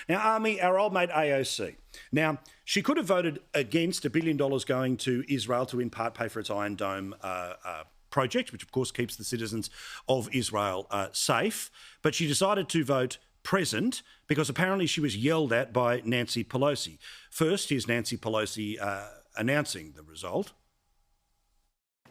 Now, Ami, our old mate AOC. Now, she could have voted against $1 billion going to Israel to in part pay for its Iron Dome project, which of course keeps the citizens of Israel safe. But she decided to vote present because apparently she was yelled at by Nancy Pelosi. First, here's Nancy Pelosi announcing the result.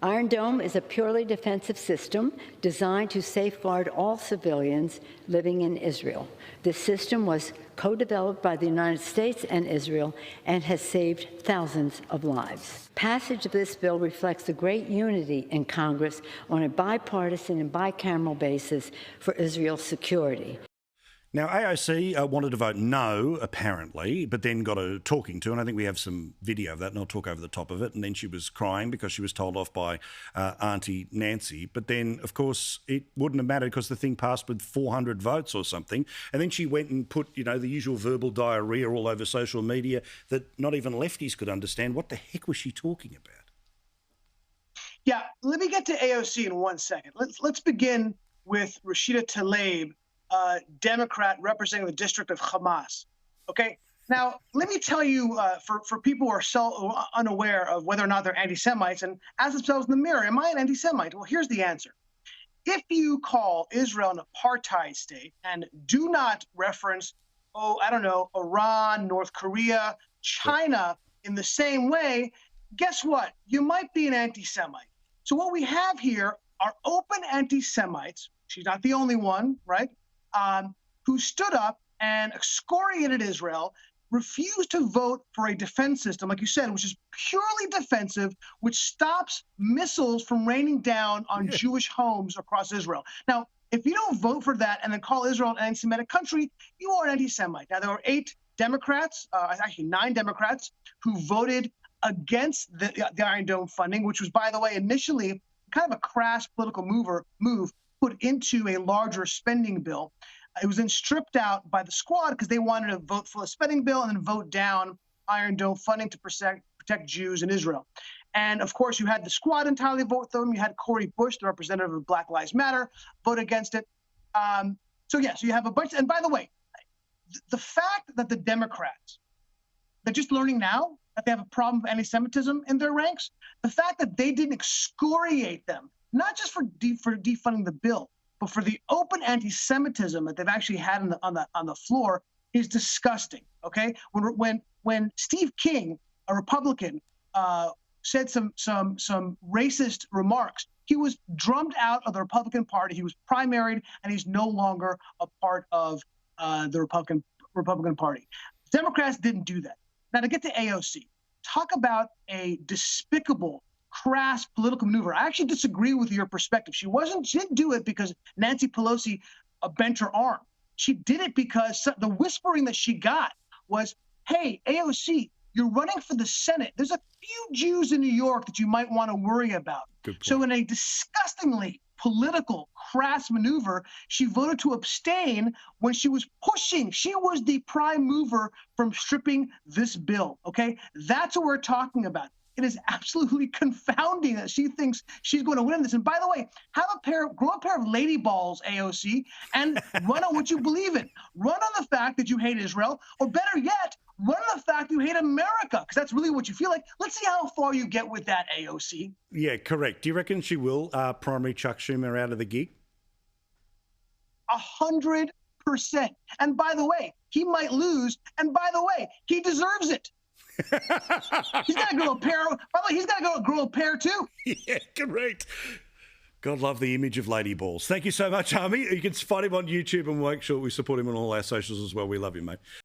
Iron Dome is a purely defensive system designed to safeguard all civilians living in Israel. This system was co-developed by the United States and Israel and has saved thousands of lives. Passage of this bill reflects the great unity in Congress on a bipartisan and bicameral basis for Israel's security. Now, AOC wanted to vote no, apparently, but then got a talking to, and I think we have some video of that, and I'll talk over the top of it, and then she was crying because she was told off by Auntie Nancy. But then, of course, it wouldn't have mattered because the thing passed with 400 votes or something, and then she went and put, the usual verbal diarrhea all over social media that not even lefties could understand. What the heck was she talking about? Yeah, let me get to AOC in 1 second. Let's begin with Rashida Tlaib, Democrat representing the district of Hamas. Okay, now let me tell you, for people who are so unaware of whether or not they're anti-Semites and ask themselves in the mirror, am I an anti-Semite? Well, here's the answer. If you call Israel an apartheid state and do not reference, Iran, North Korea, China in the same way, guess what? You might be an anti-Semite. So what we have here are open anti-Semites. She's not the only one, right? Who stood up and excoriated Israel, refused to vote for a defense system, like you said, which is purely defensive, which stops missiles from raining down on Jewish homes across Israel. Now, if you don't vote for that and then call Israel an anti-Semitic country, you are an anti-Semite. Now, there were 9 Democrats, who voted against the Iron Dome funding, which was, by the way, initially kind of a crass political move put into a larger spending bill. It was then stripped out by the squad because they wanted to vote for a spending bill and then vote down Iron Dome funding to protect Jews in Israel. And of course, you had the squad entirely vote for them. You had Cori Bush, the representative of Black Lives Matter, vote against it. So you have a bunch. And by the way, the fact that the Democrats, they're just learning now that they have a problem with anti-Semitism in their ranks, the fact that they didn't excoriate them, not just for defunding the bill, but for the open anti-Semitism that they've actually had on the floor, is disgusting. Okay, when Steve King, a Republican, said some racist remarks, he was drummed out of the Republican Party. He was primaried, and he's no longer a part of the Republican Party. Democrats didn't do that. Now, to get to AOC, talk about a despicable, crass political maneuver. I actually disagree with your perspective. She didn't do it because Nancy Pelosi bent her arm. She did it because the whispering that she got was, hey, AOC, you're running for the Senate. There's a few Jews in New York that you might want to worry about. So in a disgustingly political, crass maneuver, she voted to abstain when she was pushing. She was the prime mover from stripping this bill, okay? That's what we're talking about. It is absolutely confounding that she thinks she's going to win this. And by the way, grow a pair of lady balls, AOC, and run on what you believe in. Run on the fact that you hate Israel, or better yet, run on the fact that you hate America, because that's really what you feel like. Let's see how far you get with that, AOC. Yeah, correct. Do you reckon she will primary Chuck Schumer out of the gig? 100%. And by the way, he might lose. And by the way, he deserves it. He's got to grow a pair. By the way, he's got to grow a pair too. Yeah, correct. God love the image of lady balls. Thank you so much, Ami. You can find him on YouTube and we'll make sure we support him on all our socials as well. We love you, mate.